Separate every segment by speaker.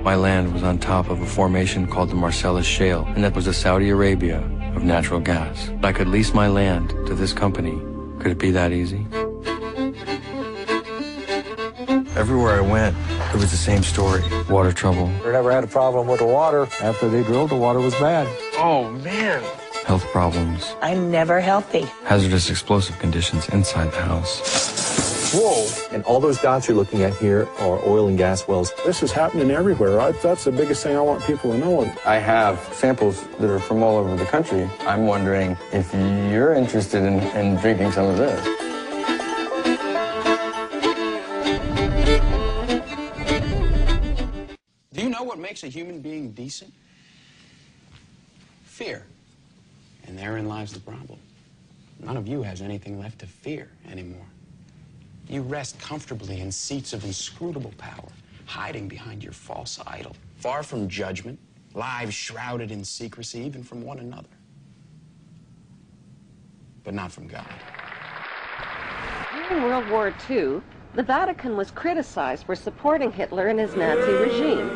Speaker 1: My land was on top of a formation called the Marcellus Shale, and that was the Saudi Arabia of natural gas. I could lease my land to this company. Could it be that easy? Everywhere I went, it was the same story. Water trouble.
Speaker 2: We never had a problem with the water. After they drilled, the water was bad.
Speaker 1: Oh, man. Health problems.
Speaker 3: I'm never healthy.
Speaker 1: Hazardous explosive conditions inside the house.
Speaker 4: Whoa! And all those dots you're looking at here are oil and gas wells.
Speaker 5: This is happening everywhere. That's the biggest thing I want people to know.
Speaker 1: I have samples that are from all over the country. I'm wondering if you're interested in drinking some of this.
Speaker 6: Do you know what makes a human being decent? Fear. And therein lies the problem. None of you has anything left to fear anymore. You rest comfortably in seats of inscrutable power, hiding behind your false idol, far from judgment, lives shrouded in secrecy, even from one another. But not from God.
Speaker 7: During World War II, the Vatican was criticized for supporting Hitler and his Nazi regime.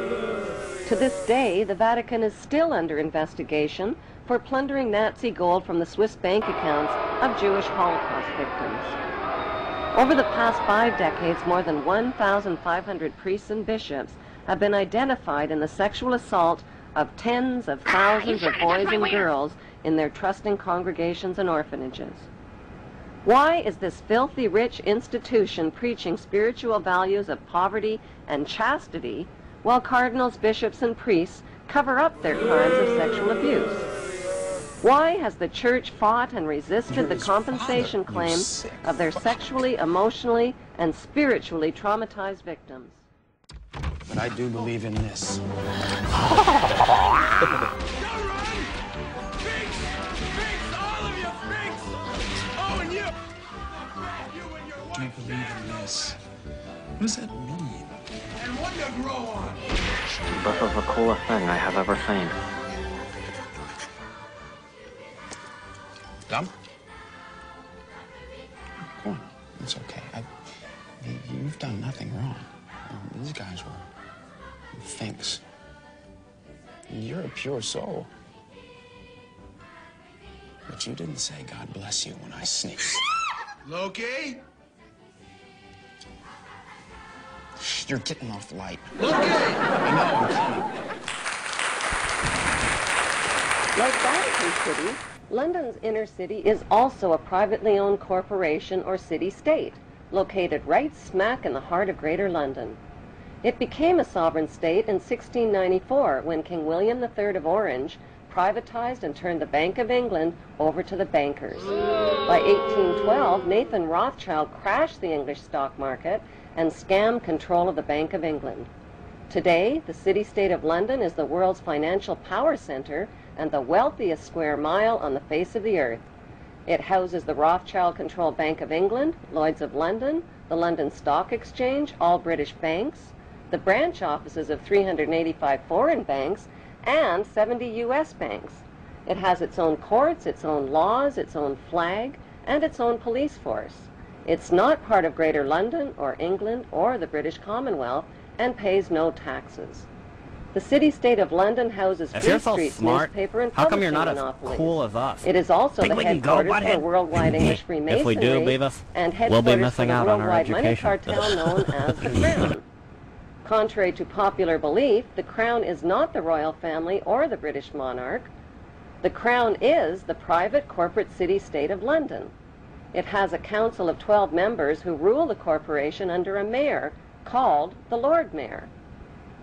Speaker 7: To this day, the Vatican is still under investigation for plundering Nazi gold from the Swiss bank accounts of Jewish Holocaust victims. Over the past 5 decades, more than 1,500 priests and bishops have been identified in the sexual assault of tens of thousands of boys and girls in their trusting congregations and orphanages. Why is this filthy rich institution preaching spiritual values of poverty and chastity while cardinals, bishops, and priests cover up their crimes of sexual abuse? Why has the church fought and resisted the compensation claims of their sexually, emotionally, and spiritually traumatized victims?
Speaker 6: But I do believe in this. I do believe in this. What does that mean? And what you grow on?
Speaker 8: This is the coolest thing I have ever seen.
Speaker 6: Dumb? Come on, it's okay. You've done nothing wrong. These guys were finks. You're a pure soul. But you didn't say God bless you when I sneezed. Loki? You're getting off light. Loki! I know, I'm coming.
Speaker 7: Like Vatican City, London's inner city is also a privately owned corporation or city-state, located right smack in the heart of Greater London. It became a sovereign state in 1694 when King William III of Orange privatized and turned the Bank of England over to the bankers. By 1812, Nathan Rothschild crashed the English stock market and scammed control of the Bank of England. Today, the city-state of London is the world's financial power center and the wealthiest square mile on the face of the earth. It houses the Rothschild-controlled Bank of England, Lloyd's of London, the London Stock Exchange, all British banks, the branch offices of 385 foreign banks, and 70 U.S. banks. It has its own courts, its own laws, its own flag, and its own police force. It's not part of Greater London or England or the British Commonwealth and pays no taxes. The city-state of London houses Free Street's newspaper and publishing monopolies.
Speaker 8: Cool as us?
Speaker 7: It is also the headquarters for worldwide English Freemasonry
Speaker 8: If we do, Beavis,
Speaker 7: and
Speaker 8: we'll be
Speaker 7: headquarters
Speaker 8: missing
Speaker 7: for
Speaker 8: out
Speaker 7: the
Speaker 8: on our
Speaker 7: worldwide money
Speaker 8: education.
Speaker 7: cartel known as the Crown. Contrary to popular belief, the Crown is not the royal family or the British monarch. The Crown is the private corporate city-state of London. It has a council of 12 members who rule the corporation under a mayor called the Lord Mayor.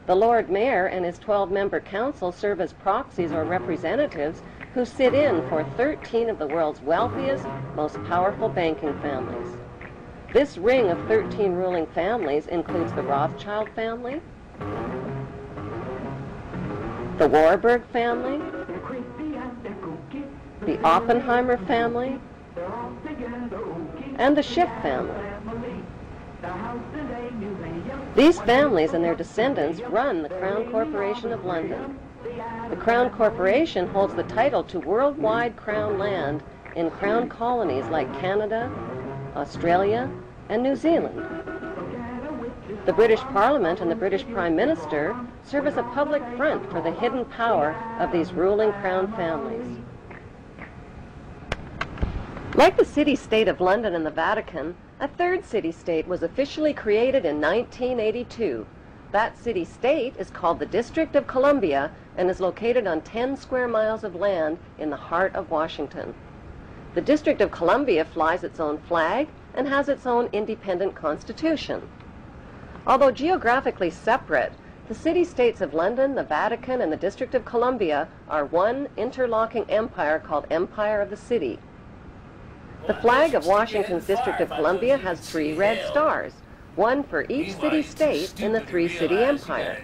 Speaker 7: The Lord Mayor and his 12-member council serve as proxies or representatives who sit in for 13 of the world's wealthiest, most powerful banking families. This ring of 13 ruling families includes the Rothschild family, the Warburg family, the Oppenheimer family, and the Schiff family. These families and their descendants run the Crown Corporation of London. The Crown Corporation holds the title to worldwide Crown land in Crown colonies like Canada, Australia, and New Zealand. The British Parliament and the British Prime Minister serve as a public front for the hidden power of these ruling crown families. Like the city-state of London and the Vatican, a third city-state was officially created in 1982. That city-state is called the District of Columbia and is located on 10 square miles of land in the heart of Washington. The District of Columbia flies its own flag and has its own independent constitution. Although geographically separate, the city-states of London, the Vatican, and the District of Columbia are one interlocking empire called Empire of the City. The flag of Washington's District of Columbia has 3 red stars, one for each city-state in the 3-city empire.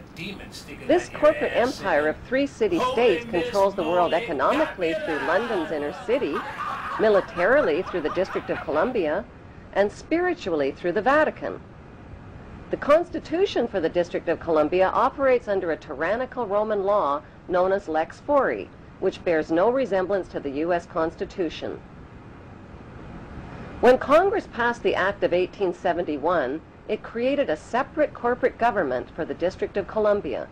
Speaker 7: This corporate empire of 3 city-states controls the world economically through London's inner city, militarily through the District of Columbia, and spiritually through the Vatican. The Constitution for the District of Columbia operates under a tyrannical Roman law known as Lex Fori, which bears no resemblance to the U.S. Constitution. When Congress passed the Act of 1871, it created a separate corporate government for the District of Columbia.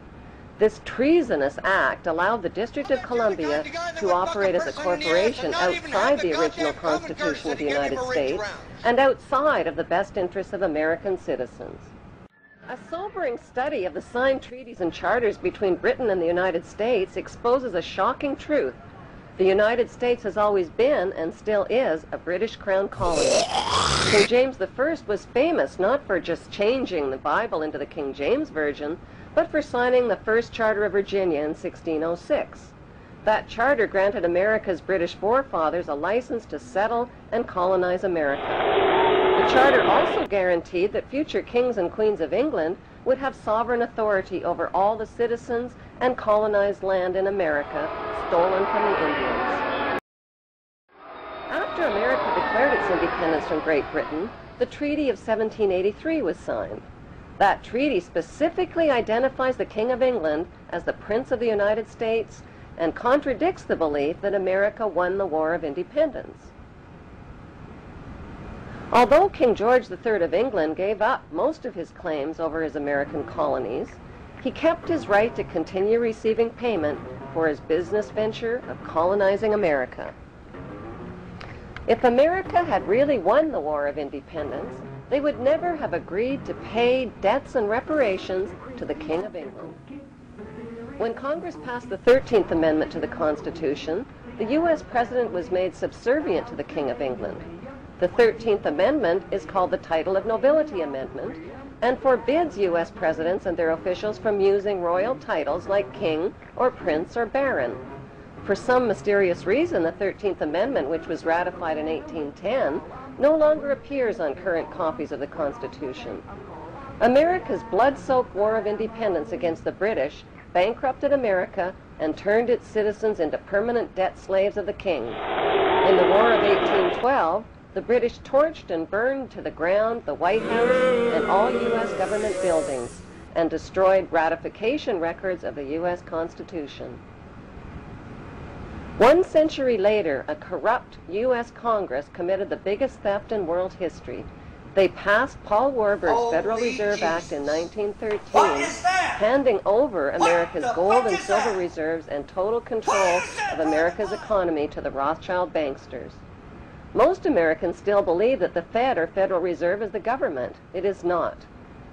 Speaker 7: This treasonous act allowed the District of Columbia to operate as a corporation outside the original Constitution of the United States and outside of the best interests of American citizens. A sobering study of the signed treaties and charters between Britain and the United States exposes a shocking truth. The United States has always been, and still is, a British Crown colony. King James I was famous not for just changing the Bible into the King James Version, but for signing the First Charter of Virginia in 1606. That charter granted America's British forefathers a license to settle and colonize America. The charter also guaranteed that future kings and queens of England would have sovereign authority over all the citizens and colonized land in America stolen from the Indians. After America declared its independence from Great Britain, the Treaty of 1783 was signed. That treaty specifically identifies the King of England as the Prince of the United States and contradicts the belief that America won the War of Independence. Although King George III of England gave up most of his claims over his American colonies, he kept his right to continue receiving payment for his business venture of colonizing America. If America had really won the War of Independence, they would never have agreed to pay debts and reparations to the King of England. When Congress passed the 13th Amendment to the Constitution, the U.S. President was made subservient to the King of England. The 13th Amendment is called the Title of Nobility Amendment and forbids U.S. presidents and their officials from using royal titles like king or prince or baron. For some mysterious reason, the 13th Amendment, which was ratified in 1810, no longer appears on current copies of the Constitution. America's blood-soaked War of Independence against the British bankrupted America and turned its citizens into permanent debt slaves of the king. In the War of 1812, the British torched and burned to the ground the White House and all U.S. government buildings and destroyed ratification records of the U.S. Constitution. 1 century later, a corrupt U.S. Congress committed the biggest theft in world history. They passed Paul Warburg's Federal Reserve Act in 1913, handing over America's gold and silver reserves and total control of America's economy to the Rothschild banksters. Most Americans still believe that the Fed, or Federal Reserve, is the government. It is not.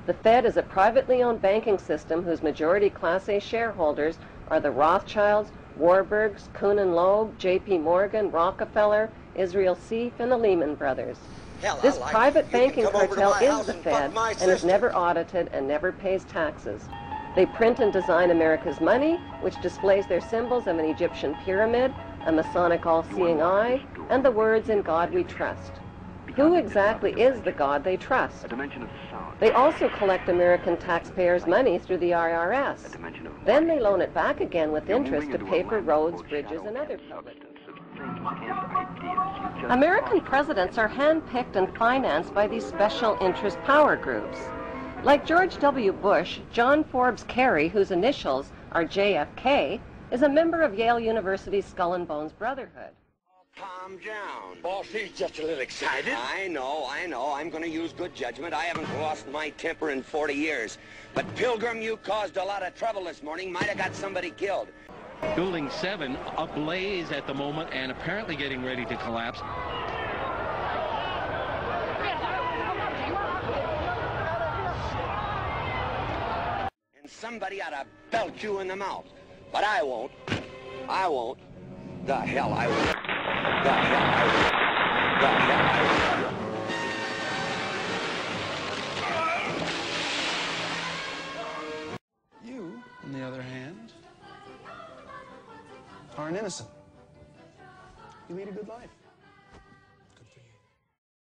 Speaker 7: The Fed is a privately owned banking system whose majority Class A shareholders are the Rothschilds, Warburgs, Kuhn and Loeb, J.P. Morgan, Rockefeller, Israel Seif, and the Lehman Brothers. This private banking cartel is the Fed and is never audited and never pays taxes. They print and design America's money, which displays their symbols of an Egyptian pyramid, a Masonic all-seeing eye, and the words "In God We Trust." Who exactly is the God they trust? They also collect American taxpayers' money through the IRS. Then they loan it back again with interest to pay for roads, bridges, and other public. American presidents are handpicked and financed by these special interest power groups. Like George W. Bush, John Forbes Kerry, whose initials are JFK, is a member of Yale University's Skull and Bones Brotherhood.
Speaker 3: Calm down.
Speaker 9: Boss, he's just a little excited.
Speaker 3: I know. I'm going to use good judgment. I haven't lost my temper in 40 years. But, Pilgrim, you caused a lot of trouble this morning. Might have got somebody killed.
Speaker 10: Building 7 ablaze at the moment and apparently getting ready to collapse.
Speaker 3: And somebody ought to belt you in the mouth. But I won't. I won't. The hell I won't. The hell I won't. The hell I
Speaker 6: won't. You, on the other hand, are an innocent. You lead a good life.